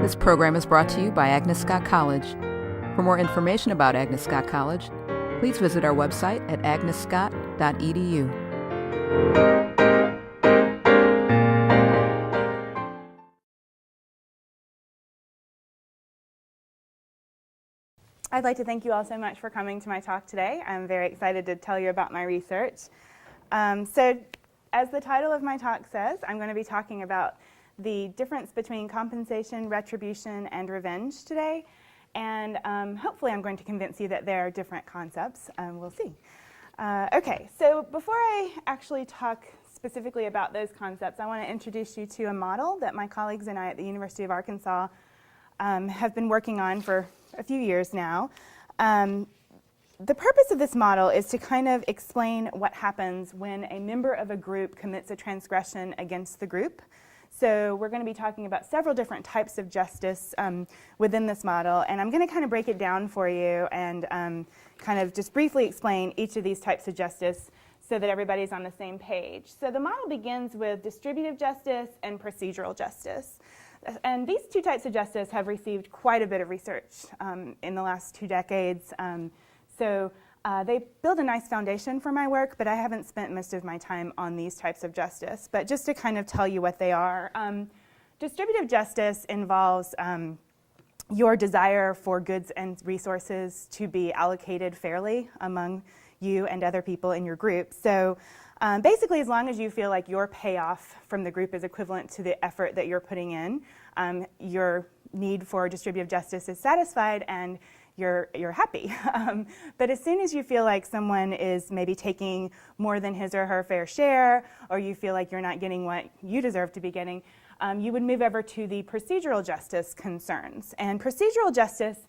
This program is brought to you by Agnes Scott College. For more information about Agnes Scott College, please visit our website at agnescott.edu. I'd like to thank you all so much for coming to my talk today. I'm very excited to tell you about my research. So, as the title of my talk says, I'm going to be talking about the difference between compensation, retribution, and revenge today. And hopefully I'm going to convince you that they're different concepts. We'll see. Okay, so before I actually talk specifically about those concepts, I want to introduce you to a model that my colleagues and I at the University of Arkansas have been working on for a few years now. The purpose of this model is to kind of explain what happens when a member of a group commits a transgression against the group. So we're going to be talking about several different types of justice within this model, and I'm going to kind of break it down for you and kind of just briefly explain each of these types of justice so that everybody's on the same page. So the model begins with distributive justice and procedural justice. And these two types of justice have received quite a bit of research in the last 2 decades. So they build a nice foundation for my work, but I haven't spent most of my time on these types of justice. But just to kind of tell you what they are, distributive justice involves your desire for goods and resources to be allocated fairly among you and other people in your group. So basically, as long as you feel like your payoff from the group is equivalent to the effort that you're putting in, your need for distributive justice is satisfied and you're happy. But as soon as you feel like someone is maybe taking more than his or her fair share, or you feel like you're not getting what you deserve to be getting, you would move over to the procedural justice concerns. And procedural justice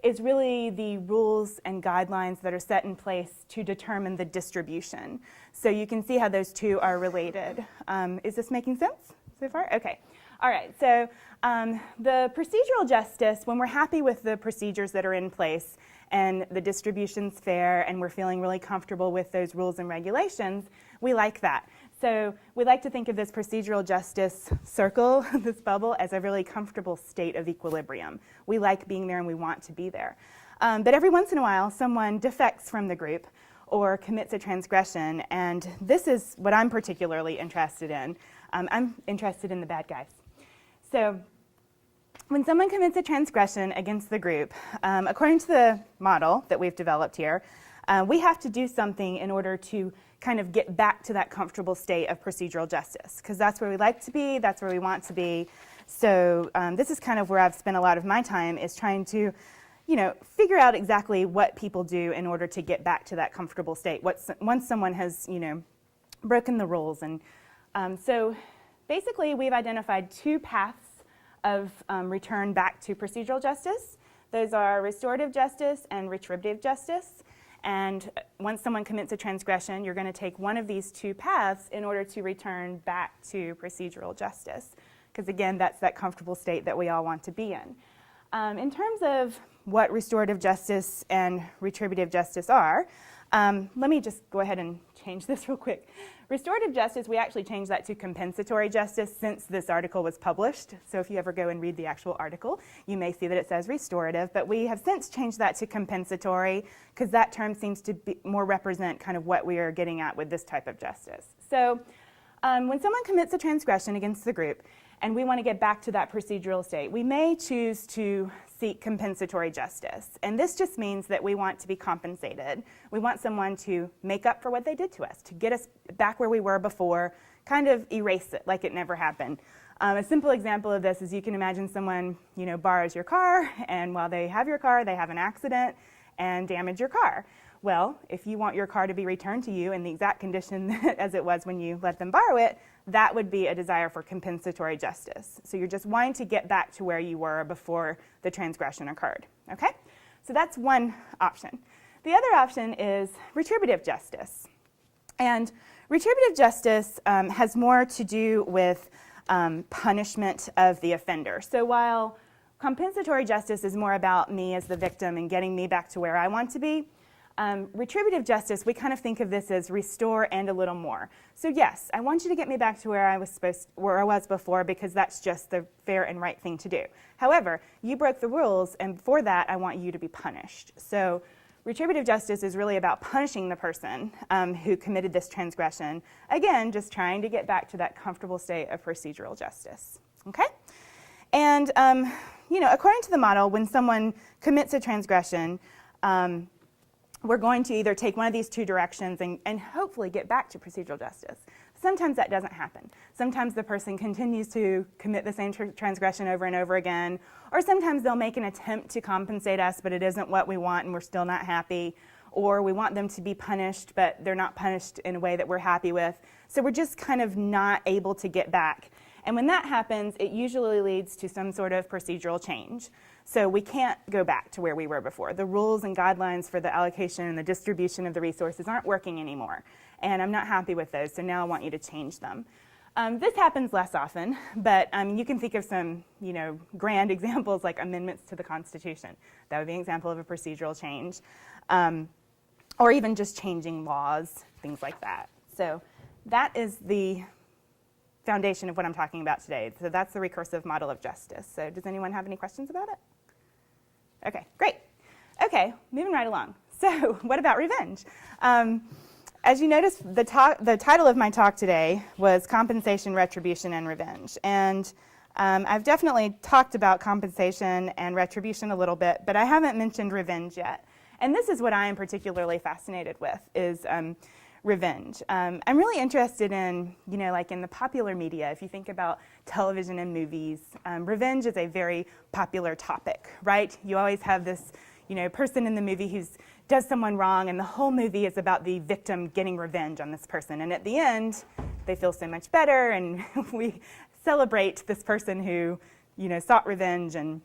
is really the rules and guidelines that are set in place to determine the distribution. So you can see how those two are related. Is this making sense so far? Okay. All right. So the procedural justice, when we're happy with the procedures that are in place and the distribution's fair and we're feeling really comfortable with those rules and regulations, we like that. So we like to think of this procedural justice circle, this bubble, as a really comfortable state of equilibrium. We like being there and we want to be there. But every once in a while, someone defects from the group or commits a transgression, and this is what I'm particularly interested in. I'm interested in the bad guys. So when someone commits a transgression against the group, according to the model that we've developed here, we have to do something in order to kind of get back to that comfortable state of procedural justice, because that's where we like to be, that's where we want to be. So this is kind of where I've spent a lot of my time, is trying to, figure out exactly what people do in order to get back to that comfortable state. Once someone has, broken the rules. And so basically, we've identified 2 paths of return back to procedural justice. Those are restorative justice and retributive justice. And once someone commits a transgression, you're going to take one of these 2 paths in order to return back to procedural justice. Because again, that's that comfortable state that we all want to be in. In terms of what restorative justice and retributive justice are, let me just go ahead and change this real quick. Restorative justice, we actually changed that to compensatory justice since this article was published. So if you ever go and read the actual article, you may see that it says restorative, but we have since changed that to compensatory because that term seems to more represent kind of what we are getting at with this type of justice. So when someone commits a transgression against the group and we want to get back to that procedural state, we may choose to seek compensatory justice. And this just means that we want to be compensated. We want someone to make up for what they did to us, to get us back where we were before, kind of erase it like it never happened. A simple example of this is you can imagine someone, borrows your car, and while they have your car, they have an accident and damage your car. Well, if you want your car to be returned to you in the exact condition as it was when you let them borrow it, that would be a desire for compensatory justice. So you're just wanting to get back to where you were before the transgression occurred. Okay? So that's one option. The other option is retributive justice. And retributive justice has more to do with punishment of the offender. So while compensatory justice is more about me as the victim and getting me back to where I want to be, Retributive justice, we kind of think of this as restore and a little more. So yes, I want you to get me back to where I was before, because that's just the fair and right thing to do. However, you broke the rules, and for that, I want you to be punished. So retributive justice is really about punishing the person who committed this transgression. Again, just trying to get back to that comfortable state of procedural justice. Okay? And according to the model, when someone commits a transgression, we're going to either take one of these two directions and hopefully get back to procedural justice. Sometimes that doesn't happen. Sometimes the person continues to commit the same transgression over and over again, or sometimes they'll make an attempt to compensate us, but it isn't what we want and we're still not happy, or we want them to be punished, but they're not punished in a way that we're happy with. So we're just kind of not able to get back. And when that happens, it usually leads to some sort of procedural change. So we can't go back to where we were before. The rules and guidelines for the allocation and the distribution of the resources aren't working anymore. And I'm not happy with those, so now I want you to change them. This happens less often, but you can think of some grand examples like amendments to the Constitution. That would be an example of a procedural change. Or even just changing laws, things like that. So that is the foundation of what I'm talking about today. So that's the recursive model of justice. So does anyone have any questions about it? Okay, great. Okay, moving right along. So what about revenge? As you notice, the title of my talk today was Compensation, Retribution, and Revenge. And I've definitely talked about compensation and retribution a little bit, but I haven't mentioned revenge yet. And this is what I am particularly fascinated with, is revenge. I'm really interested in, like in the popular media, if you think about television and movies, revenge is a very popular topic, right? You always have this, person in the movie who does someone wrong, and the whole movie is about the victim getting revenge on this person. And at the end, they feel so much better, and we celebrate this person who, sought revenge and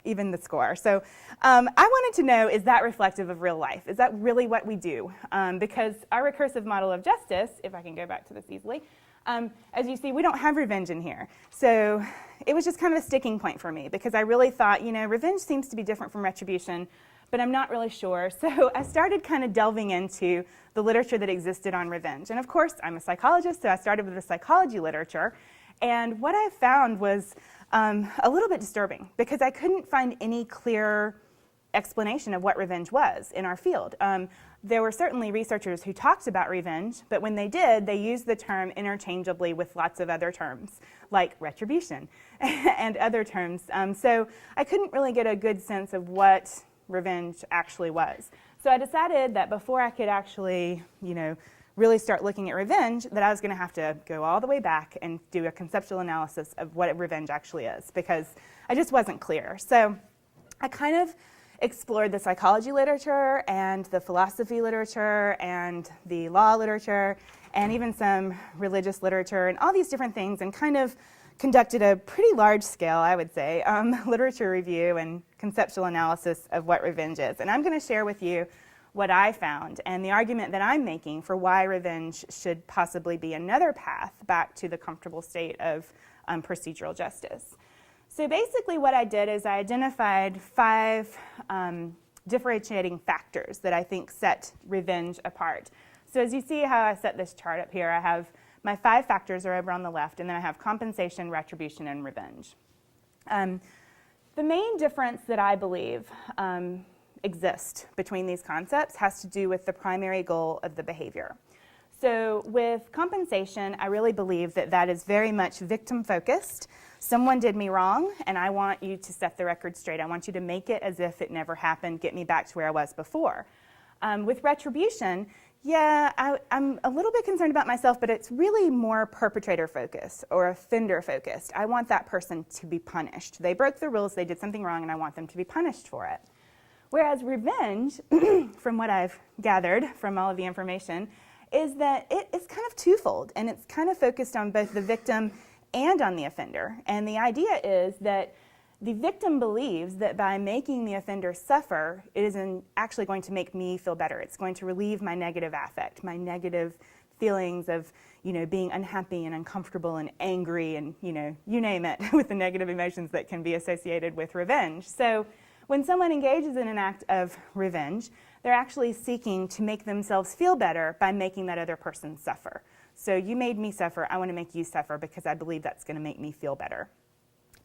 even the score. So I wanted to know, is that reflective of real life? Is that really what we do? Because our recursive model of justice, if I can go back to this easily, as you see, we don't have revenge in here. So it was just kind of a sticking point for me, because I really thought, revenge seems to be different from retribution, but I'm not really sure. So I started kind of delving into the literature that existed on revenge. And of course, I'm a psychologist, so I started with the psychology literature. And what I found was a little bit disturbing, because I couldn't find any clear explanation of what revenge was in our field. There were certainly researchers who talked about revenge, but when they did, they used the term interchangeably with lots of other terms, like retribution and other terms. So I couldn't really get a good sense of what revenge actually was. So I decided that before I could actually, really start looking at revenge, that I was going to have to go all the way back and do a conceptual analysis of what revenge actually is, because I just wasn't clear. So I kind of explored the psychology literature and the philosophy literature and the law literature and even some religious literature and all these different things, and kind of conducted a pretty large scale, I would say, literature review and conceptual analysis of what revenge is. And I'm going to share with you what I found and the argument that I'm making for why revenge should possibly be another path back to the comfortable state of procedural justice. So basically what I did is I identified 5 differentiating factors that I think set revenge apart. So as you see how I set this chart up here, I have my 5 factors are over on the left, and then I have compensation, retribution, and revenge. The main difference that I believe exist between these concepts has to do with the primary goal of the behavior. So with compensation, I really believe that that is very much victim-focused. Someone did me wrong, and I want you to set the record straight. I want you to make it as if it never happened, get me back to where I was before. With retribution, I'm a little bit concerned about myself, but it's really more perpetrator-focused or offender-focused. I want that person to be punished. They broke the rules, they did something wrong, and I want them to be punished for it. Whereas revenge, from what I've gathered from all of the information, is that it's kind of twofold, and it's kind of focused on both the victim and on the offender. And the idea is that the victim believes that by making the offender suffer, it is actually going to make me feel better. It's going to relieve my negative affect, my negative feelings of, being unhappy and uncomfortable and angry and, you name it, with the negative emotions that can be associated with revenge. So when someone engages in an act of revenge, they're actually seeking to make themselves feel better by making that other person suffer. So you made me suffer, I want to make you suffer because I believe that's going to make me feel better.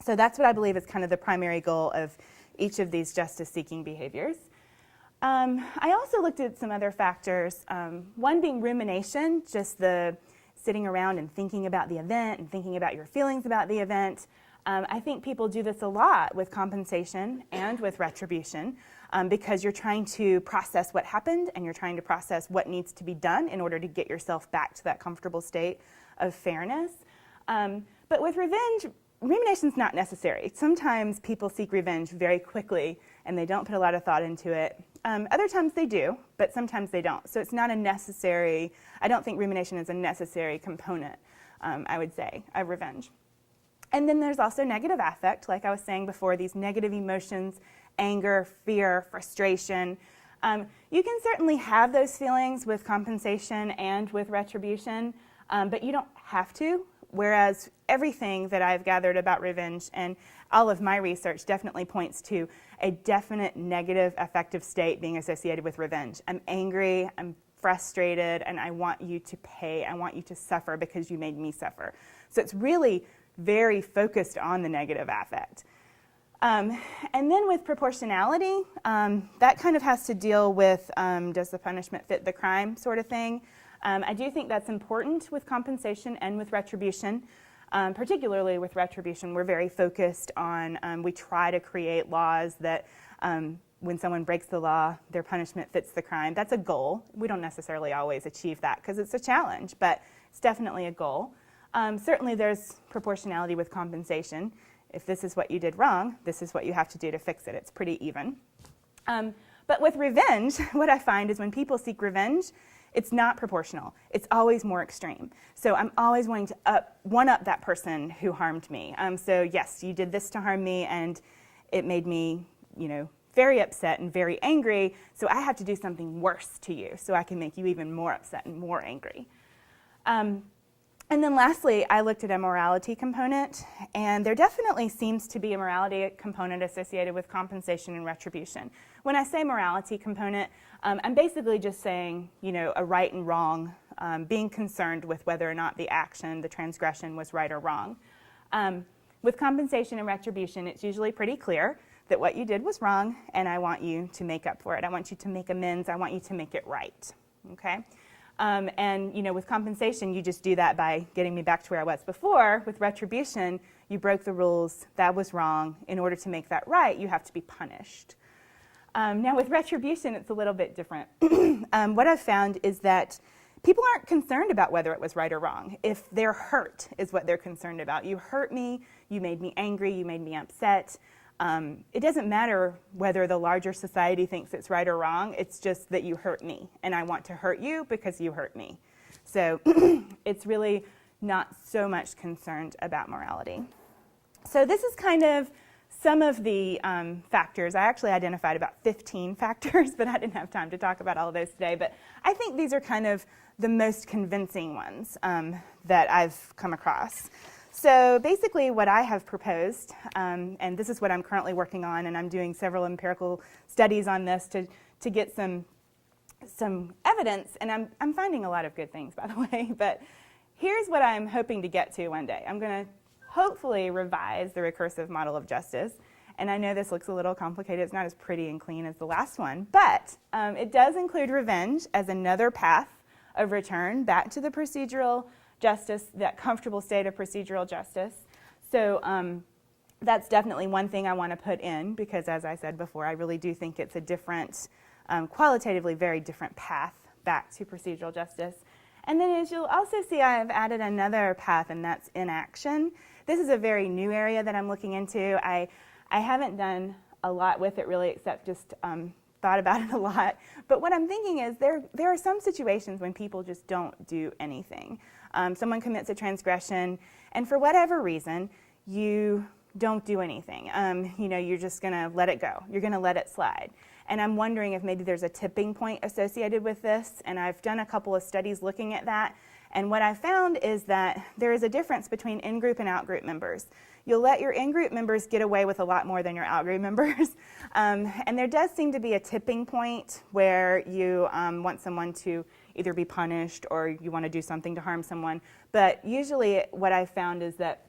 So that's what I believe is kind of the primary goal of each of these justice-seeking behaviors. I also looked at some other factors, one being rumination, just the sitting around and thinking about the event and thinking about your feelings about the event. I think people do this a lot with compensation and with retribution because you're trying to process what happened and you're trying to process what needs to be done in order to get yourself back to that comfortable state of fairness. But with revenge, rumination's not necessary. Sometimes people seek revenge very quickly and they don't put a lot of thought into it. Other times they do, but sometimes they don't. So it's not a necessary, I don't think rumination is a necessary component, I would say, of revenge. And then there's also negative affect, like I was saying before, these negative emotions, anger, fear, frustration. You can certainly have those feelings with compensation and with retribution, but you don't have to. Whereas everything that I've gathered about revenge and all of my research definitely points to a definite negative affective state being associated with revenge. I'm angry, I'm frustrated, and I want you to pay. I want you to suffer because you made me suffer. So it's really very focused on the negative affect. And then with proportionality, that kind of has to deal with does the punishment fit the crime sort of thing. I do think that's important with compensation and with retribution. Particularly with retribution, we're very focused on, we try to create laws that when someone breaks the law, their punishment fits the crime. That's a goal. We don't necessarily always achieve that because it's a challenge, but it's definitely a goal. Certainly there's proportionality with compensation. If this is what you did wrong, this is what you have to do to fix it. It's pretty even. But with revenge, what I find is when people seek revenge, it's not proportional. It's always more extreme. So I'm always wanting to one-up that person who harmed me. So yes, you did this to harm me, and it made me, very upset and very angry. So I have to do something worse to you so I can make you even more upset and more angry. And then lastly, I looked at a morality component, and there definitely seems to be a morality component associated with compensation and retribution. When I say morality component, I'm basically just saying, a right and wrong, being concerned with whether or not the action, the transgression was right or wrong. With compensation and retribution, it's usually pretty clear that what you did was wrong, and I want you to make up for it. I want you to make amends. I want you to make it right, okay? And with compensation, you just do that by getting me back to where I was before. With retribution, you broke the rules. That was wrong. In order to make that right, you have to be punished. Now, with retribution, it's a little bit different. What I've found is that people aren't concerned about whether it was right or wrong. If their hurt is what they're concerned about. You hurt me. You made me angry. You made me upset. It doesn't matter whether the larger society thinks it's right or wrong. It's just that you hurt me, and I want to hurt you because you hurt me. So it's really not so much concerned about morality. So this is kind of some of the factors. I actually identified about 15 factors, but I didn't have time to talk about all of those today. But I think these are kind of the most convincing ones that I've come across. So basically what I have proposed, and this is what I'm currently working on, and I'm doing several empirical studies on this to get some evidence, and I'm finding a lot of good things, by the way, but here's what I'm hoping to get to one day. I'm going to hopefully revise the recursive model of justice, and I know this looks a little complicated. It's not as pretty and clean as the last one, but it does include revenge as another path of return back to the procedural justice, that comfortable state of procedural justice. So that's definitely one thing I want to put in because, as I said before, I really do think it's a different, qualitatively very different path back to procedural justice. And then as you'll also see, I have added another path, and that's inaction. This is a very new area that I'm looking into. I haven't done a lot with it really, except just thought about it a lot. But what I'm thinking is there are some situations when people just don't do anything. Someone commits a transgression, and for whatever reason, you don't do anything. You're just going to let it go. You're going to let it slide. And I'm wondering if maybe there's a tipping point associated with this, and I've done a couple of studies looking at that, And what I found is that there is a difference between in-group and out-group members. You'll let your in-group members get away with a lot more than your out-group members. And there does seem to be a tipping point where you want someone to either be punished or you want to do something to harm someone. But usually what I've found is that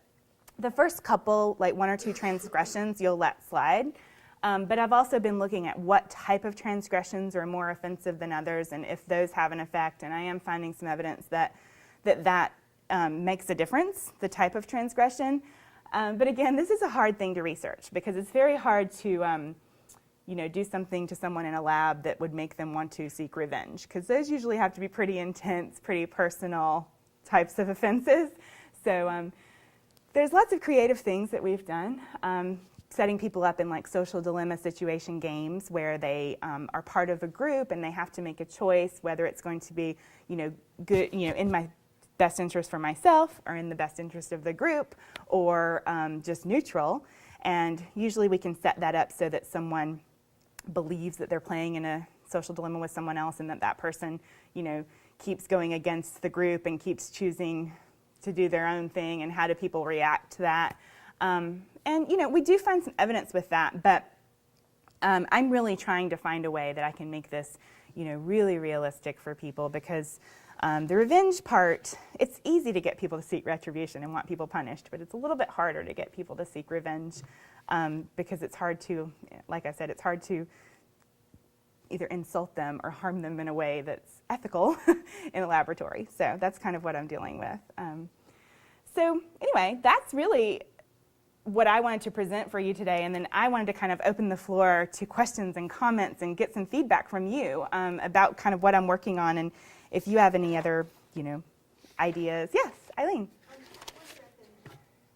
the first couple, like 1 or 2 transgressions, you'll let slide. But I've also been looking at what type of transgressions are more offensive than others and if those have an effect. And I am finding some evidence that makes a difference, the type of transgression. But again, this is a hard thing to research because it's very hard to do something to someone in a lab that would make them want to seek revenge, because those usually have to be pretty intense, pretty personal types of offenses. So there's lots of creative things that we've done, setting people up in like social dilemma situation games where they are part of a group and they have to make a choice whether it's going to be good, in my best interest for myself or in the best interest of the group or just neutral. And usually we can set that up so that someone believes that they're playing in a social dilemma with someone else and that person, keeps going against the group and keeps choosing to do their own thing, and how do people react to that. And we do find some evidence with that, but I'm really trying to find a way that I can make this, really realistic for people, because the revenge part, it's easy to get people to seek retribution and want people punished, but it's a little bit harder to get people to seek revenge because it's hard to, like I said, it's hard to either insult them or harm them in a way that's ethical in a laboratory. So that's kind of what I'm dealing with. So anyway, that's really what I wanted to present for you today, and then I wanted to kind of open the floor to questions and comments and get some feedback from you about kind of what I'm working on, and if you have any other, ideas. Yes, Eileen. I wonder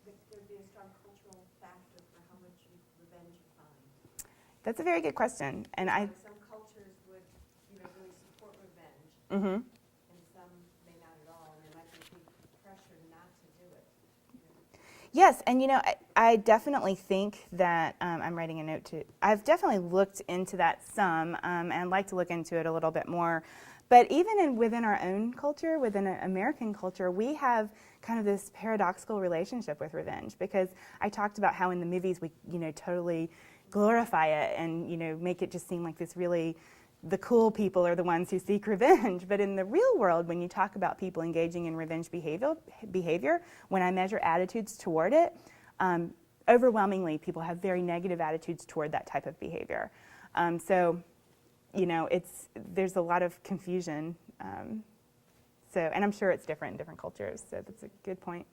if there'd be a strong cultural factor for how much revenge you find. That's a very good question, and Some cultures would, really support revenge, Mm-hmm. and some may not at all, and there might be pressure not to do it. Yes, and I definitely think that I'm writing a note to. I've definitely looked into that some, and like to look into it a little bit more. But even within our own culture, within American culture, we have kind of this paradoxical relationship with revenge, because I talked about how in the movies we, totally glorify it and, make it just seem like this really, the cool people are the ones who seek revenge. But in the real world, when you talk about people engaging in revenge behavior, when I measure attitudes toward it, overwhelmingly people have very negative attitudes toward that type of behavior. There's a lot of confusion. And I'm sure it's different in different cultures, so that's a good point.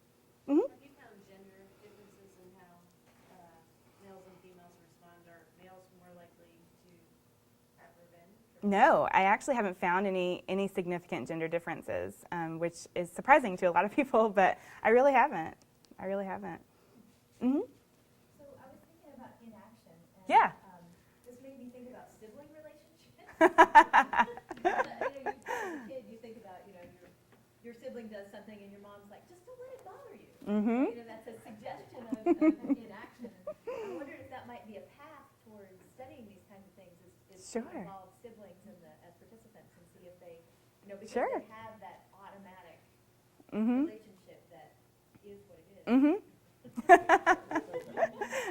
Mm-hmm. Have you found gender differences in how males and females respond? Are males more likely to have revenge? No, I actually haven't found any significant gender differences, which is surprising to a lot of people, but I really haven't. Mm-hmm. So I was thinking about inaction. And, Yeah. This made me think about sibling relationships. As a kid, you think about, your sibling does something and your mom's like, just don't let it bother you. Mm-hmm. That's a suggestion of inaction. I wondered if that might be a path towards studying these kinds of things, is Sure. to involve siblings as participants and see if they, because Sure. they have that automatic Mm-hmm. relationship that is what it is. Mm-hmm.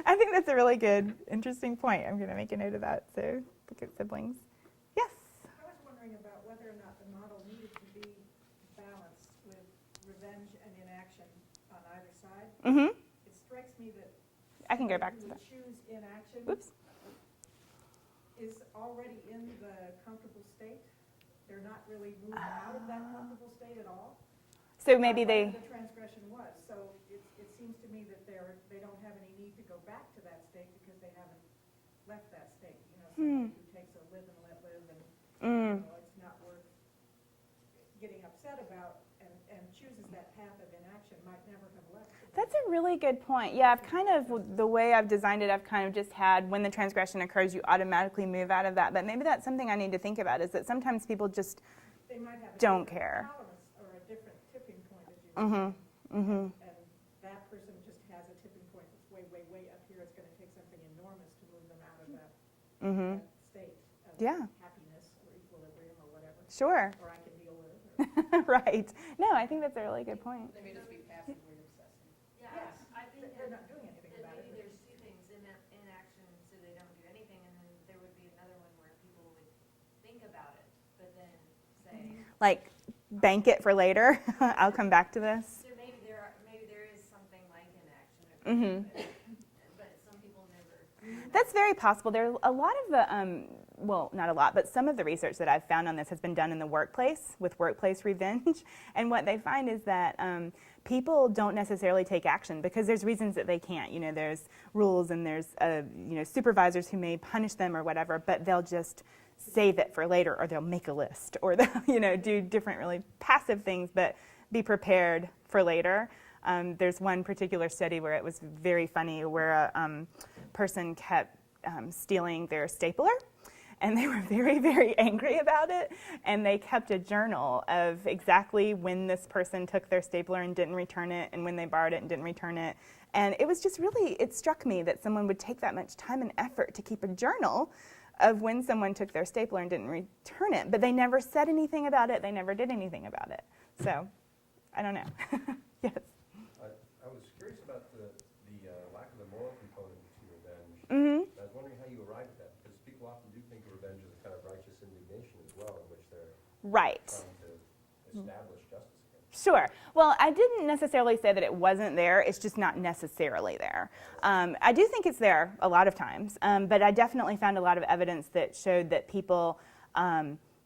I think that's a really good, interesting point. I'm going to make a note of that. So look at siblings. Yes. I was wondering about whether or not the model needed to be balanced with revenge and inaction on either side. Mm-hmm. It strikes me that I can go back to who that. would choose inaction Oops. is already in the comfortable state. They're not really moving out of that comfortable state at all. So maybe Whatever they. the transgression was. So it seems to me that they don't have any need to go back to that state because they haven't left that state. Somebody who takes a live and let live and it's not worth getting upset about and chooses that path of inaction might never have left. That's a really good point. Yeah, I've kind of, the way I've designed it, I've kind of just had when the transgression occurs, you automatically move out of that. But maybe that's something I need to think about, is that sometimes people just They might have a don't different care. tolerance or a different tipping point, as you Mm-hmm. Mm-hmm. and that person just has a tipping point that's way, way, way up here. It's going to take something enormous to move them out of that, Mm-hmm. that state of Yeah. happiness or equilibrium or whatever. Sure. Or I can deal with it. Right. No, I think that's a really good point. They may just be passively obsessing. Yeah, Yes, I think they're not doing anything that about it. maybe there's two things, inaction, so they don't do anything, and then there would be another one where people would think about it, but then say, Like, bank it for later. I'll come back to this. maybe there is something like inaction, Mm-hmm. but some people never. That's very possible. There are a lot of the, well, not a lot, but some of the research that I've found on this has been done in the workplace with workplace revenge. And what they find is that people don't necessarily take action because there's reasons that they can't. You know, there's rules and there's, supervisors who may punish them or whatever, but they'll just save it for later, or they'll make a list, or they'll, do different really passive things, but be prepared for later. There's one particular study where it was very funny, where a person kept stealing their stapler, and they were very, very angry about it, and they kept a journal of exactly when this person took their stapler and didn't return it, and when they borrowed it and didn't return it. And it was just really, it struck me that someone would take that much time and effort to keep a journal of when someone took their stapler and didn't return it, but they never said anything about it, they never did anything about it. So, I don't know. Yes? I was curious about the lack of the moral component to revenge. Mm-hmm. I was wondering how you arrived at that, because people often do think of revenge as a kind of righteous indignation as well, in which they're Right. trying to establish justice again. Sure. Well, I didn't necessarily say that it wasn't there. It's just not necessarily there. I do think it's there a lot of times, but I definitely found a lot of evidence that showed that people,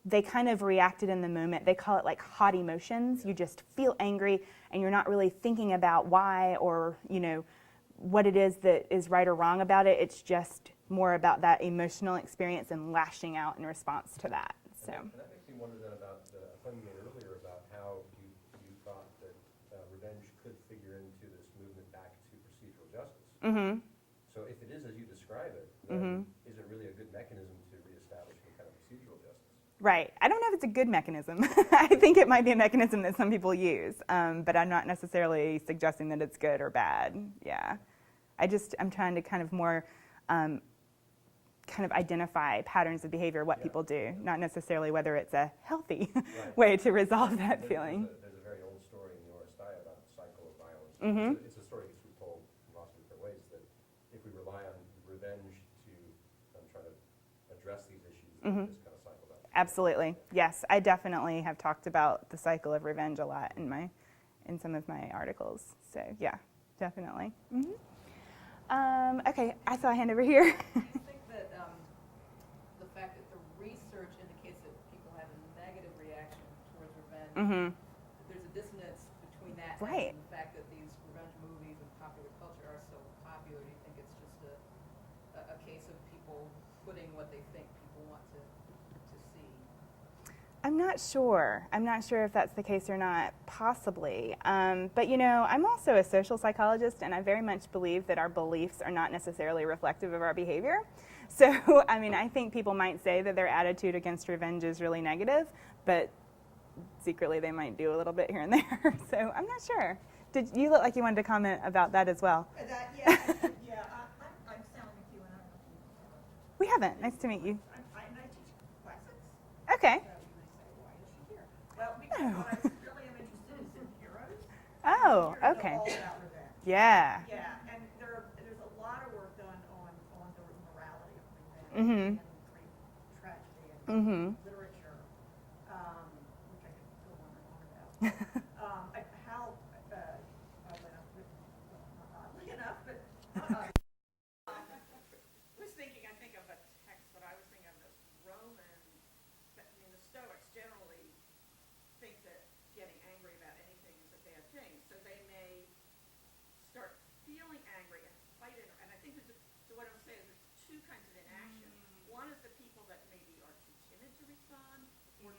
they kind of reacted in the moment. They call it like hot emotions. You just feel angry, and you're not really thinking about why or, what it is that is right or wrong about it. It's just more about that emotional experience and lashing out in response to that. So. And that makes me wonder then about the point you made earlier about how you thought that revenge could figure into this movement back to procedural justice. Mm-hmm. So if it is as you describe it, then is it really a good mechanism to reestablish any kind of procedural justice? Right. I don't know if it's a good mechanism. I think it might be a mechanism that some people use, but I'm not necessarily suggesting that it's good or bad. Yeah. I'm trying to kind of more identify patterns of behavior, what people do, not necessarily whether it's a healthy way to resolve that feeling. There's a very old story in the Oresteia about the cycle of violence. Mm-hmm. It's a story that's retold in lots of different ways, that if we rely on revenge to try to address these issues, Mm-hmm. this kind of cycle back. Absolutely. Yes, I definitely have talked about the cycle of revenge a lot in some of my articles. So yeah, definitely. Mm-hmm. Okay, I saw a hand over here. Do you think that the fact that the research indicates that people have a negative reaction towards revenge, Mm-hmm. that there's a dissonance between that Right. and the fact that these revenge movies and popular culture are so popular? Do you think it's just a case of people putting what they think people want to see? I'm not sure. I'm not sure if that's the case or not, possibly. But I'm also a social psychologist, and I very much believe that our beliefs are not necessarily reflective of our behavior. So, I think people might say that their attitude against revenge is really negative, but secretly they might do a little bit here and there. So I'm not sure. Did you look like you wanted to comment about that as well? I'm sounding with you, and I don't know if you know. We haven't. Nice to meet you. I teach classics. Okay. So you may say, why is she here? Well, because what I really am interested is in heroes. Oh, Heroes are okay. all about revenge. Yeah. Yeah, and there's a lot of work done on the morality of revenge Mhm. and great tragedy and Mhm. literature, which I could go on and on about. How, not oddly enough, but was thinking, I think of a text, but I was thinking of this Roman, the Stoics generally think that getting angry about anything is a bad thing, so they may start feeling angry and fight it. And I think so what I'm saying is there's two kinds of inaction. One is the people that maybe are too timid to respond, or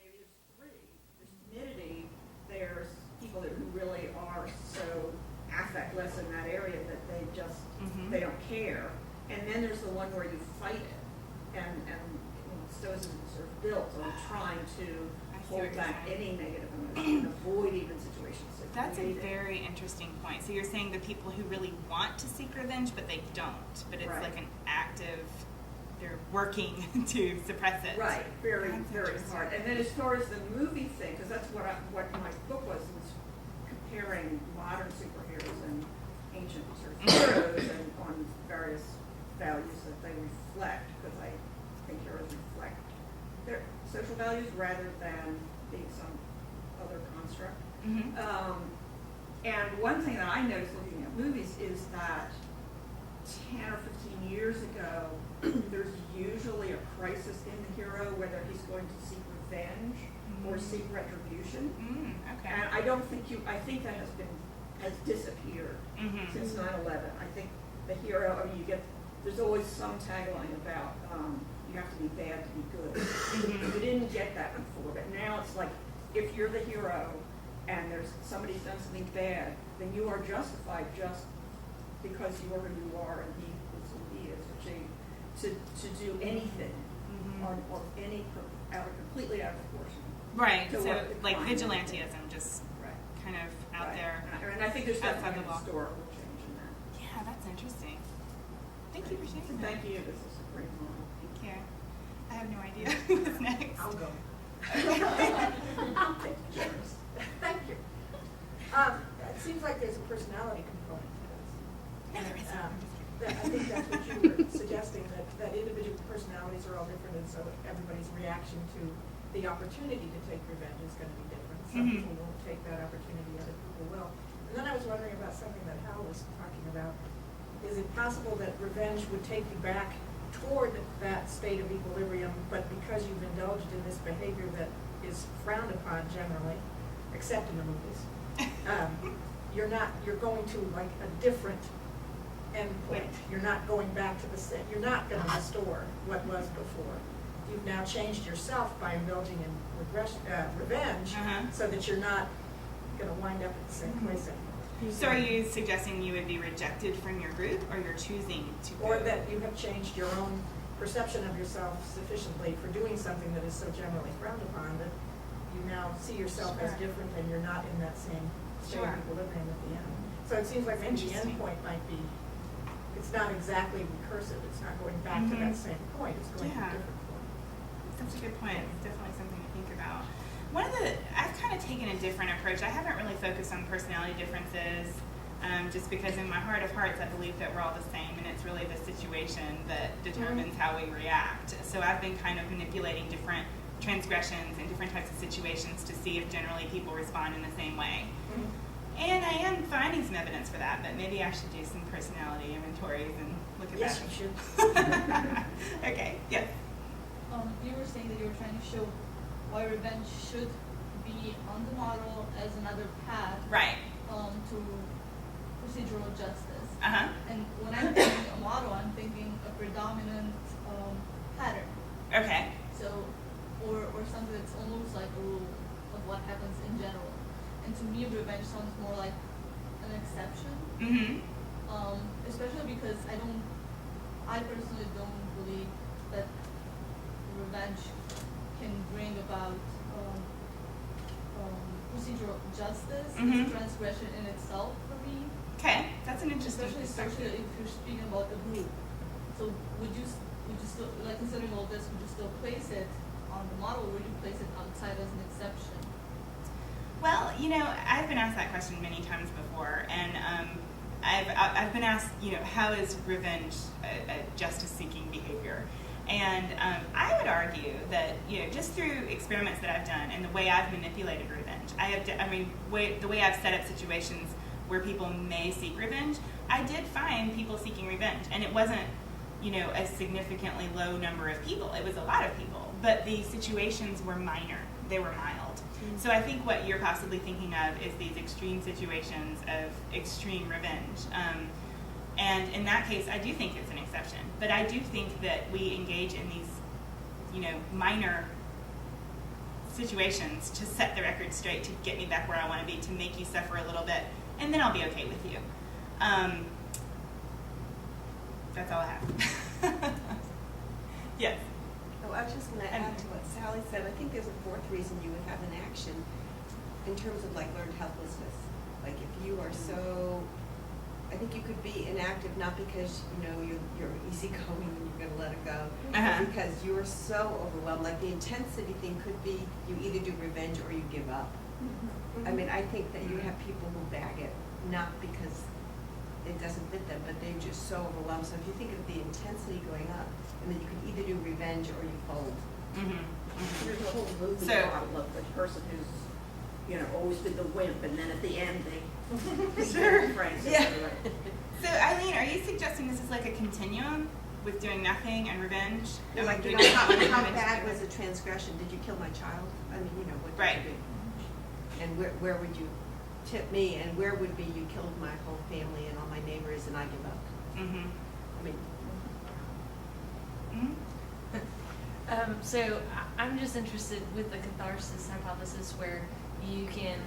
maybe there's three. There's timidity. There's people who really are so affectless in that area that they just they don't care. And then there's the one where you fight it, and Stoicism is sort of built on trying to hold back any negative emotion and avoid even situations that That's a create it. very interesting point. So you're saying the people who really want to seek revenge, but they don't. But it's Right. like an active they're working to suppress it. Right, very, That's very interesting. hard. And then as far as the movie thing, because that's what my book was comparing modern superheroes and ancient heroes and on various values that they reflect, because I think heroes reflect their social values rather than being some other construct. And one thing that I noticed looking at movies is that 10 or 15 years ago, there's usually a crisis in the hero, whether he's going to seek revenge or seek retribution. Okay. And I don't think I think that has disappeared since 9/11. I think the hero, I mean, there's always some tagline about you have to be bad to be good. You didn't get that before, but now it's like, if you're the hero and somebody's done something bad, then you are justified just because you are who you are and he is who he is, to do anything or any completely out of proportion. Right. to So what the like crime vigilantism, just Right. kind of out Right. there. And I think there's outside definitely the a law. historical change in that. Yeah, that's interesting. Thank you for sharing that. Thank you, this is a great model. Thank you. I have no idea what's next. I'll go. I'll take yours. Thank you. It seems like there's a personality component to this. No, there isn't. I think that's what you were suggesting, that individual personalities are all different, and so everybody's reaction to the opportunity to take revenge is going to be different. Some people won't take that opportunity, other people will. And then I was wondering about something that Hal was talking about. Is it possible that revenge would take you back toward that state of equilibrium, but because you've indulged in this behavior that is frowned upon generally, except in the movies, you're going to like a different end point. You're not going back to the same, you're not going to restore what was before. You've now changed yourself by indulging in revenge, so that you're not going to wind up at the same place anymore. So are you suggesting you would be rejected from your group, or you're choosing to go? Or that you have changed your own perception of yourself sufficiently for doing something that is so generally frowned upon that you now see yourself as different and you're not in that same state of equilibrium at the end. So it seems like maybe the end point might be, it's not exactly recursive, it's not going back to that same point, it's going to a different point. That's a good point. It's definitely something to think about. I've kind of taken a different approach. I haven't really focused on personality differences, just because in my heart of hearts I believe that we're all the same, and it's really the situation that determines how we react. So I've been kind of manipulating different transgressions in different types of situations to see if generally people respond in the same way. And I am finding some evidence for that, but maybe I should do some personality inventories and look at Yes, that. you should. Okay, yes. You were saying that you were trying to show why revenge should be on the model as another path Right. to procedural justice. Uh-huh. And when I'm thinking a model, I'm thinking a predominant pattern. Okay. So, or something that's almost like a rule of what happens in general. And to me, revenge sounds more like an exception. Especially because I personally don't believe that revenge can bring about procedural justice. It's a transgression in itself for me. Okay, that's an interesting Especially perspective. if you're speaking about a group. So would you still, like considering all this, would you still place it on the model, or would you place it outside as an exception? Well, I've been asked that question many times before, and I've been asked, how is revenge a justice-seeking behavior? And I would argue that, just through experiments that I've done and the way I've manipulated revenge, the way I've set up situations where people may seek revenge, I did find people seeking revenge, and it wasn't, a significantly low number of people. It was a lot of people, but the situations were minor. They were mild. So I think what you're possibly thinking of is these extreme situations of extreme revenge. And in that case, I do think it's an exception. But I do think that we engage in these, minor situations to set the record straight, to get me back where I want to be, to make you suffer a little bit, and then I'll be okay with you. That's all I have. Yes. Oh, I was just going to add to what Sally said. I think there's a fourth reason you would have an action in terms of like learned helplessness. Like if you are so, I think think you could be inactive, not because, you know, you're easygoing and you're gonna let it go, Uh-huh. but because you're so overwhelmed. Like, the intensity thing could be you either do revenge or you give up. I mean, I think that you have people who bag it, not because it doesn't fit them, but they're just so overwhelmed. So if you think of the intensity going up, and then you can either do revenge or you fold. There's a whole movie So- model of the person who's, you know, always been the wimp, and then at the end they. Sure. Frank, Yeah. So Eileen, are you suggesting this is like a continuum with doing nothing and revenge? And Like, you doing know, nothing and how revenge bad together? was a transgression? Did you kill my child? I mean, you know, what did Right. you do? And where would you tip me, and where would be you killed my whole family and all my neighbors and I give up? Mm-hmm. I mean, So I'm just interested with the catharsis hypothesis where you can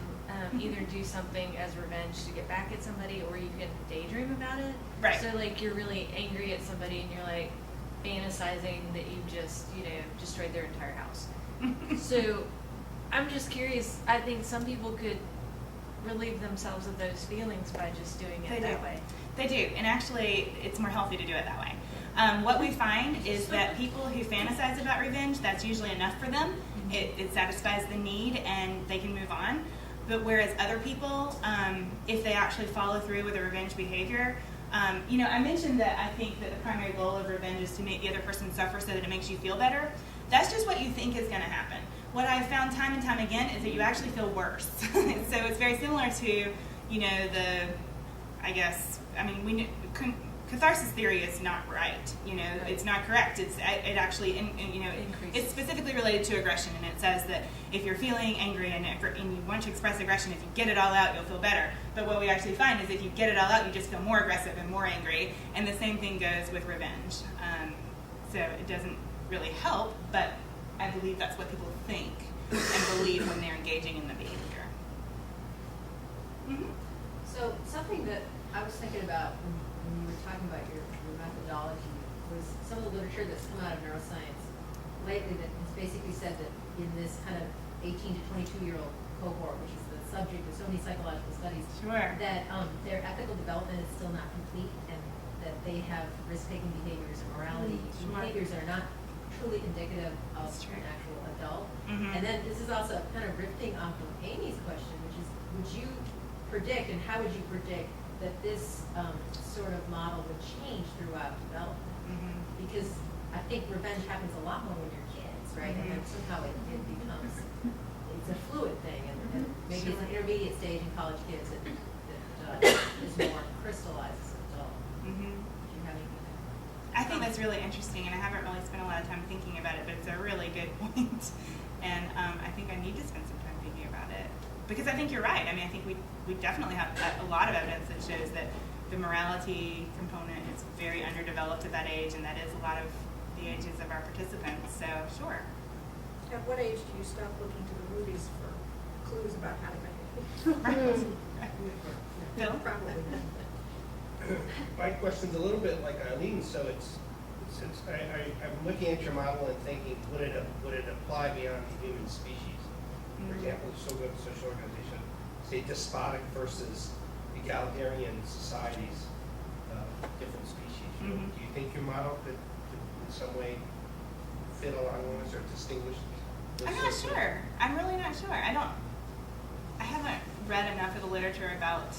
either do something as revenge to get back at somebody, or you can daydream about it. Right. So like you're really angry at somebody and you're like fantasizing that you just, you know, destroyed their entire house. So I'm just curious, I think some people could relieve themselves of those feelings by just doing it that way. They do, and actually, it's more healthy to do it that way. What we find is that people who fantasize about revenge, that's usually enough for them. It satisfies the need, and they can move on. But whereas other people, if they actually follow through with a revenge behavior, you know, I mentioned that I think that the primary goal of revenge is to make the other person suffer so that it makes you feel better. That's just what you think is going to happen. What I've found time and time again is that you actually feel worse. So it's very similar to, you know, catharsis theory is not right. You know, Right. It's not correct. It actually, you know, Increases. it's specifically related to aggression, and it says that if you're feeling angry and you want to express aggression, if you get it all out, you'll feel better. But what we actually find is if you get it all out, you just feel more aggressive and more angry. And the same thing goes with revenge. So it doesn't really help, but I believe that's what people think and believe when they're engaging in the behavior. So something that I was thinking about when you were talking about your methodology was some of the literature that's come out of neuroscience lately that has basically said that in this kind of 18 to 22-year-old cohort, which is the subject of so many psychological studies, Sure. that their ethical development is still not complete, and that they have risk-taking behaviors and morality Sure. behaviors that are not truly indicative of That's true. an actual adult. Mhm. And then this is also kind of riffing off of Amy's question, which is, would you predict, and how would you predict that this sort of model would change throughout development? Because I think revenge happens a lot more when you're kids, right? And then somehow it becomes, it's a fluid thing, and maybe it's an intermediate stage in college kids that is more crystallized as an adult. Do you have anything? I think that's really interesting, and I haven't really spent a lot of time thinking about it, but it's a really good point. And I think I need to spend some time thinking about it. Because I think you're right. I mean, I think we definitely have a lot of evidence that shows that the morality component is very underdeveloped at that age, and that is a lot of the ages of our participants. So, sure. At what age do you stop looking to the movies for clues about how to behave? Phil? Probably. My question's a little bit like Eileen's, so I'm looking at your model and thinking, would it apply beyond the human species? For example, social organization, say despotic versus egalitarian societies, different species. Do you think your model could in some way fit along with or distinguish? I'm not sure. I'm really not sure. I haven't read enough of the literature about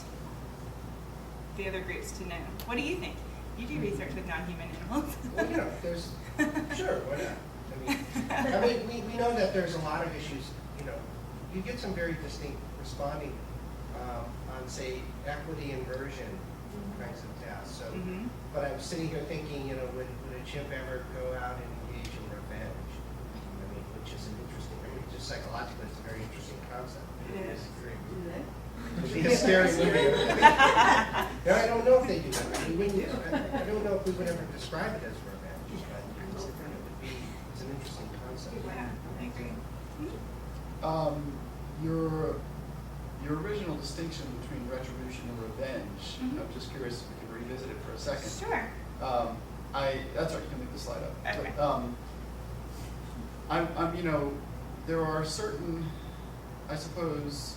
the other groups to know. What do you think? You do research with non-human animals. Well, you know, there's, sure, why not? I mean, we know that there's a lot of issues, you know, you get some very distinct responding on, say, equity inversion kinds of tasks. So, but I'm sitting here thinking, you know, would a chimp ever go out and engage in revenge? I mean, which is an interesting, I mean, just psychologically, it's a very interesting concept. It is. It'd be a scary movie. Now, I don't know if they do that. I mean, I don't know if we would ever describe it as revenge, but it would be, it's an interesting concept. Yeah, I agree. Your original distinction between retribution and revenge, I'm just curious if we can revisit it for a second. Sure. That's right, you can make the slide up. Okay. But, you know, there are certain, I suppose,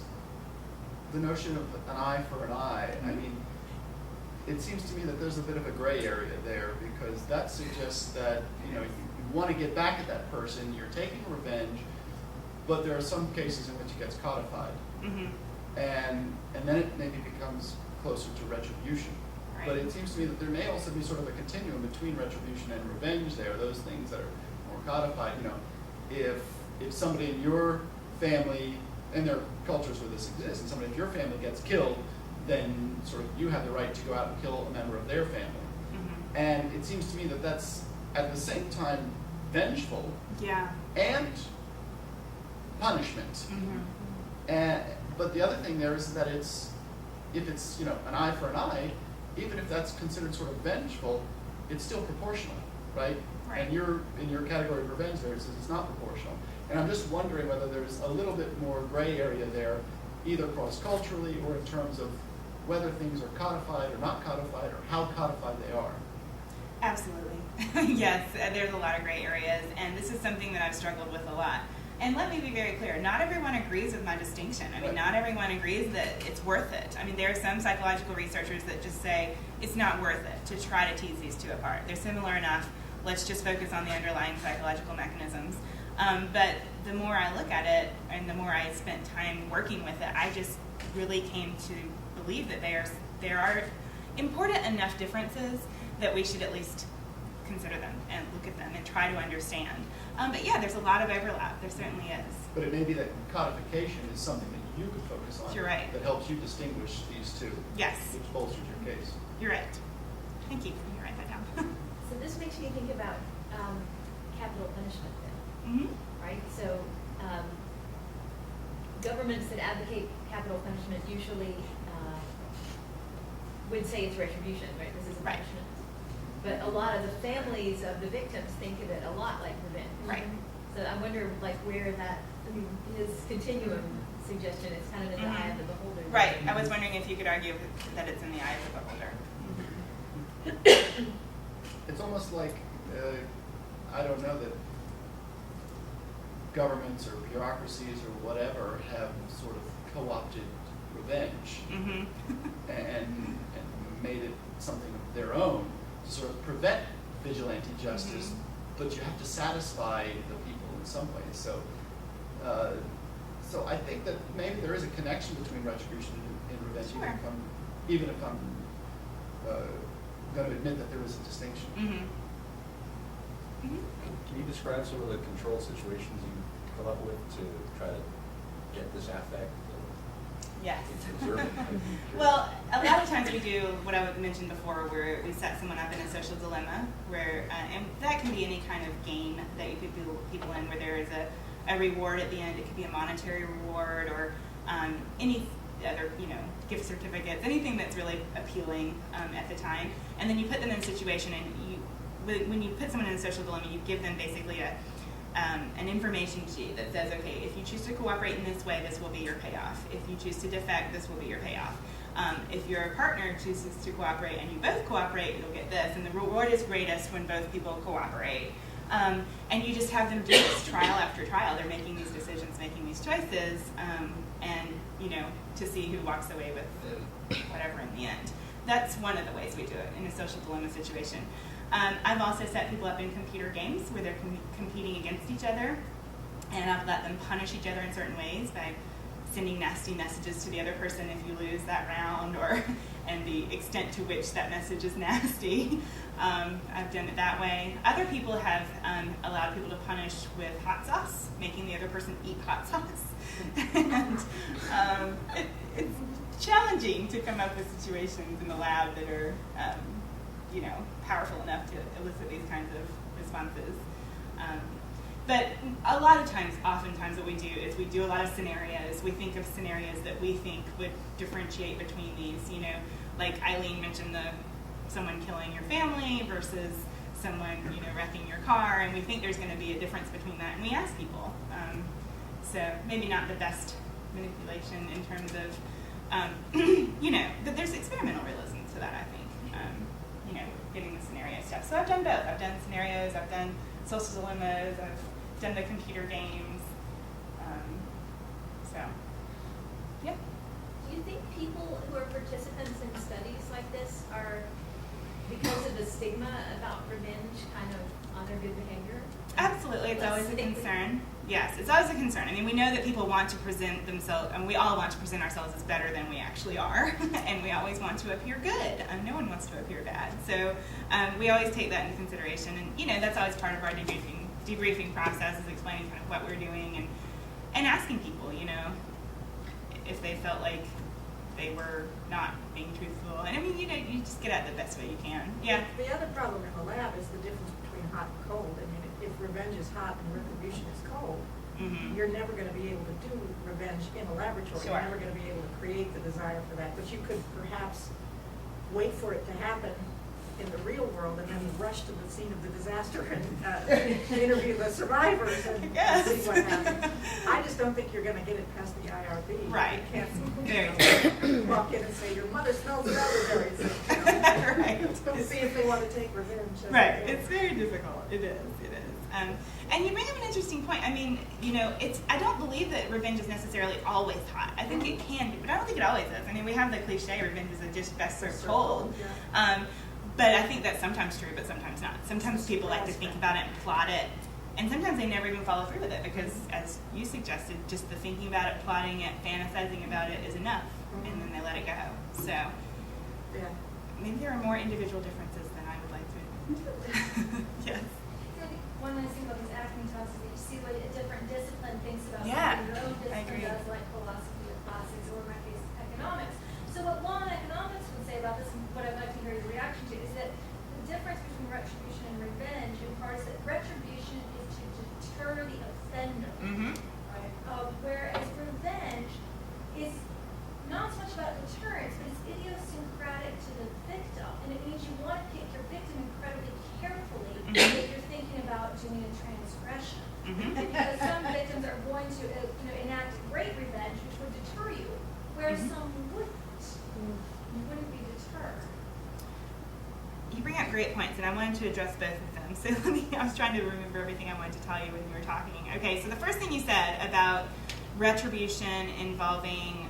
the notion of an eye for an eye. I mean, it seems to me that there's a bit of a gray area there, because that suggests that, you want to get back at that person, you're taking revenge, but there are some cases in which it gets codified. And then it maybe becomes closer to retribution. Right. But it seems to me that there may also be sort of a continuum between retribution and revenge. There are those things that are more codified. If somebody in your family, and there are cultures where this exists, and somebody in your family gets killed, then sort of you have the right to go out and kill a member of their family. And it seems to me that that's at the same time vengeful and punishment. But the other thing there is that if it's an eye for an eye, even if that's considered sort of vengeful, it's still proportional, right? And you're in your category of revenge there, it says it's not proportional. And I'm just wondering whether there's a little bit more gray area there, either cross-culturally or in terms of whether things are codified or not codified, or how codified they are. Absolutely. Yes, there's a lot of gray areas, and this is something that I've struggled with a lot. And let me be very clear, not everyone agrees with my distinction. I mean, not everyone agrees that it's worth it. I mean, there are some psychological researchers that just say it's not worth it to try to tease these two apart. They're similar enough. Let's just focus on the underlying psychological mechanisms. But the more I look at it and the more I spent time working with it, I just really came to believe that there are important enough differences that we should at least consider them and look at them and try to understand. But yeah, there's a lot of overlap. There certainly is. But it may be that codification is something that you could focus on. You're right. That helps you distinguish these two. Yes. Which bolsters your case. You're right. Thank you. Can you write that down? So this makes me think about capital punishment then, right? So governments that advocate capital punishment usually would say it's retribution, right? This is a punishment. But a lot of the families of the victims think of it a lot like revenge. Right. So I wonder where that, his continuum suggestion is kind of in the eye of the beholder. Right. I was wondering if you could argue that it's in the eye of the beholder. It's almost like, I don't know, that governments or bureaucracies or whatever have sort of co-opted revenge and made it something of their own to sort of prevent vigilante justice, but you have to satisfy the people in some ways. So, so I think that maybe there is a connection between retribution and revenge, even if I'm going to admit that there is a distinction. Can you describe some of the control situations you come up with to try to get this affect? Yes. Observe it? Well, a lot of times we do what I mentioned before, where we set someone up in a social dilemma, where and that can be any kind of game that you put people in, where there is a reward at the end. It could be a monetary reward or any other, gift certificates, anything that's really appealing at the time. And then you put them in a situation, and when you put someone in a social dilemma, you give them basically an information sheet that says, okay, if you choose to cooperate in this way, this will be your payoff. If you choose to defect, this will be your payoff. If your partner chooses to cooperate and you both cooperate, you'll get this. And the reward is greatest when both people cooperate. And you just have them do this trial after trial. They're making these decisions, making these choices, and to see who walks away with whatever in the end. That's one of the ways we do it in a social dilemma situation. I've also set people up in computer games where they're competing against each other, and I've let them punish each other in certain ways by sending nasty messages to the other person if you lose that round, and the extent to which that message is nasty. I've done it that way. Other people have allowed people to punish with hot sauce, making the other person eat hot sauce. And it's challenging to come up with situations in the lab that are powerful enough to elicit these kinds of responses. But a lot of times, oftentimes what we do is we do a lot of scenarios. We think of scenarios that we think would differentiate between these, like Eileen mentioned someone killing your family versus someone, wrecking your car, and we think there's going to be a difference between that, and we ask people. So maybe not the best manipulation in terms of, but there's experimental realism to that, I think. Getting the scenario stuff. So I've done both. I've done scenarios, I've done social dilemmas, I've done the computer games. Do you think people who are participants in studies like this are, because of the stigma about revenge, kind of honor good behavior? Absolutely, it's always a concern. Yes, it's always a concern. I mean, we know that people want to present themselves, and we all want to present ourselves as better than we actually are, and we always want to appear good. No one wants to appear bad. So we always take that into consideration, and that's always part of our debriefing process, is explaining kind of what we're doing and asking people, if they felt like they were not being truthful. And I mean, you just get at it the best way you can. Yeah. The other problem in the lab is the difference between hot and cold. I mean, if revenge is hot and retribution is cold, you're never going to be able to do revenge in a laboratory. Sure. You're never going to be able to create the desire for that. But you could perhaps wait for it to happen in the real world and then rush to the scene of the disaster and interview the survivors and see what happens. I just don't think you're going to get it past the IRB. Right. You can't walk in and say, your mother smells of elderberries. Right. We'll see if they want to take revenge. Right. It's very difficult. It is. And you bring up an interesting point. I mean, I don't believe that revenge is necessarily always hot. I think it can be, but I don't think it always is. I mean, we have the cliche, revenge is a dish best served cold. Yeah. But I think that's sometimes true, but sometimes not. Sometimes people like to think about it and plot it, and sometimes they never even follow through with it because, as you suggested, just the thinking about it, plotting it, fantasizing about it is enough, and then they let it go. So maybe there are more individual differences than I would like to admit. Yes. I think one nice thing about these acting talks is that you see what a different discipline thinks about Yeah, something your own I discipline agree. does, like philosophy or classics, or in my case, economics. So what law and economics would say about this, and what I'd like to hear your reaction to, is that the difference between retribution and revenge, in part, is that retribution is to deter the offender, right? Whereas revenge is not so much about deterrence, but it's idiosyncratic to the victim, and it means you want to pick your victim incredibly carefully if you're thinking about doing a transgression. Because some victims are going to enact great revenge, which would deter you, whereas some wouldn't. You wouldn't be deterred. You bring up great points, and I wanted to address both of them. So I was trying to remember everything I wanted to tell you when you were talking. Okay, so the first thing you said about retribution involving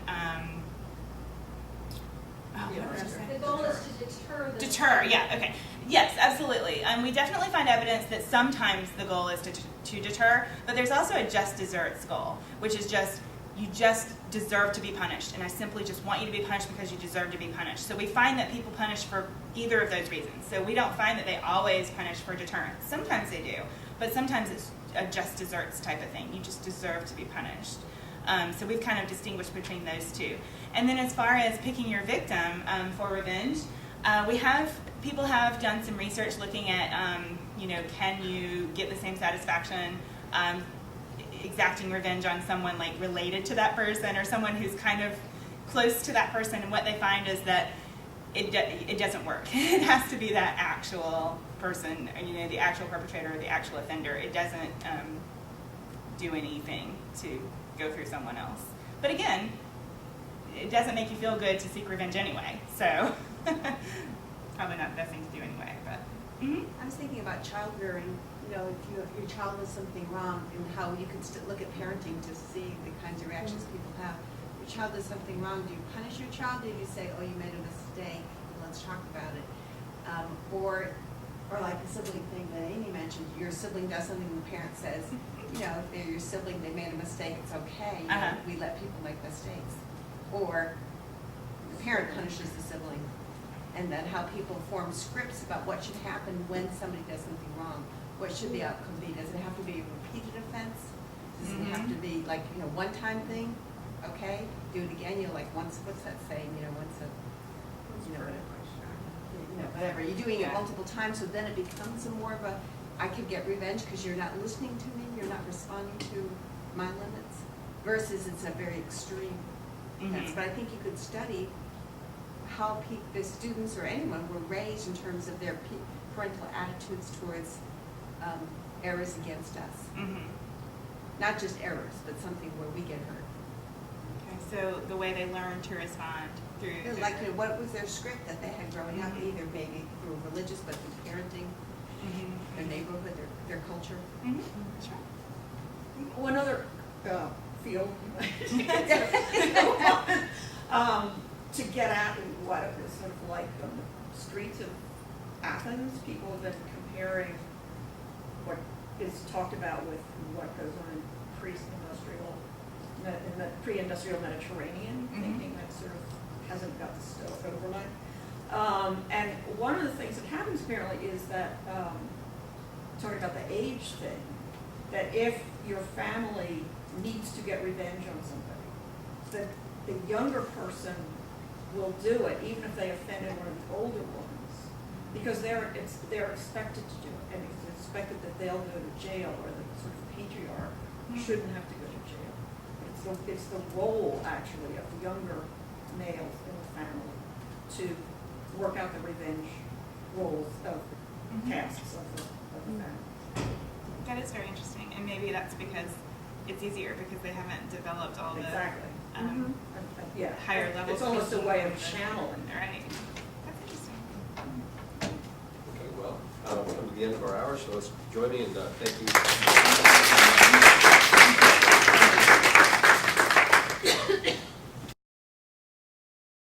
The goal is to deter the deter, yeah, okay. Yes, absolutely. We definitely find evidence that sometimes the goal is to deter, but there's also a just desserts goal, which is just, you just deserve to be punished, and I simply just want you to be punished because you deserve to be punished. So we find that people punish for either of those reasons. So we don't find that they always punish for deterrence. Sometimes they do, but sometimes it's a just desserts type of thing. You just deserve to be punished. So we've kind of distinguished between those two. And then as far as picking your victim for revenge, people have done some research looking at, can you get the same satisfaction exacting revenge on someone like related to that person or someone who's kind of close to that person, and what they find is that it doesn't work. It has to be that actual person, the actual perpetrator or the actual offender. It doesn't do anything to go through someone else. But again, it doesn't make you feel good to seek revenge anyway, so probably not the best thing to do anyway. But I was thinking about child rearing. If your child does something wrong, and how you can still look at parenting to see the kinds of reactions people have. If your child does something wrong, do you punish your child, or do you say, oh, you made a mistake, let's talk about it? Or like the sibling thing that Amy mentioned, your sibling does something and the parent says, if they're your sibling, they made a mistake, it's okay. We let people make mistakes. Or the parent punishes the sibling. And then how people form scripts about what should happen when somebody does something wrong. What should the outcome be? Does it have to be a repeated offense? Does it have to be like, one-time thing? Okay, do it again. What's that saying? Whatever. You're doing it multiple times, so then it becomes more of a, I could get revenge because you're not listening to me, you're not responding to my limits, versus it's a very extreme offense. But I think you could study how the students or anyone were raised in terms of their parental attitudes towards errors against us. Not just errors, but something where we get hurt. Okay, so the way they learn to respond through... what was their script that they had growing up, either maybe through religious, but through parenting, their neighborhood, their culture. Sure. One other field to get at what it was sort of like streets of Athens, people have been comparing what is talked about with what goes on in pre-industrial Mediterranean, thinking that sort of hasn't got the stove overlay. And one of the things that happens apparently is that, talking about the age thing, that if your family needs to get revenge on somebody, that the younger person will do it, even if they offended one of the older ones, because they're expected to do it, and it's expected that they'll go to jail, or the sort of patriarch shouldn't have to go to jail. It's the role, actually, of the younger males in the family to work out the revenge roles of tasks of the family. That is very interesting, and maybe that's because it's easier because they haven't developed all the Exactly. Yeah. higher level. It's almost a way of channeling. Right. That's interesting. Okay, well, we've come to the end of our hour, so let's join me in thanking